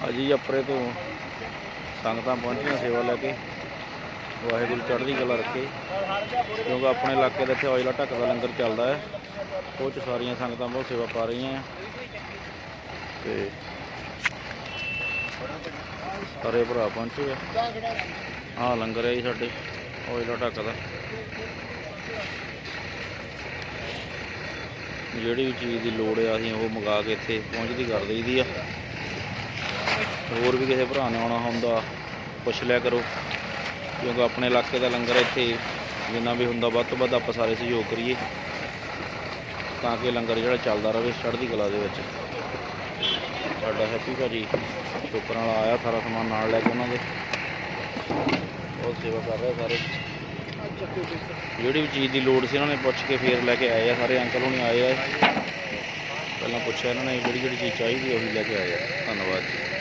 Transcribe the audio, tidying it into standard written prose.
अजी अपरे तो संगतां पहुंचियां सेवा लैके। वाहिगुरू चढ़दी कला रखे, क्योंकि अपने इलाके का इत्थे औजला ढक्क का लंगर चलता है, वो च सारियां संगतां बहुत सेवा पा रही हैं। ते सारे भरा पहुंचे है। हाँ लंगर है जी साडे औजला ढक्क का। जिहड़ी भी चीज़ की लोड़ है असीं वो मंगा के इत्थे पहुंचदी कर दईदी आ। होर भी किसी भरा ने आउणा हुंदा पुछ लिया करो, क्योंकि अपने इलाके का लंगर इत्थे जिन्ना भी हुंदा वध तो वध आपां सारे सहयोग करिए, तां कि लंगर जिहड़ा चलदा रहे चढ़दी कला दे विच। साडा हैप्पी भाजी शोकरां वाला आया, सारा समान नाल लैके उन्हां दे बहुत सेवा कर रहे सारे। जिहड़ी भी चीज़ की लोड़ सी उन्होंने पुछ के फिर लैके आए हैं। सारे अंकल होनी आए हैं, पहलां पुछया इन्होंने जिहड़ी जिहड़ी चीज़ चाहिए उही लैके आए हैं। धन्नवाद जी।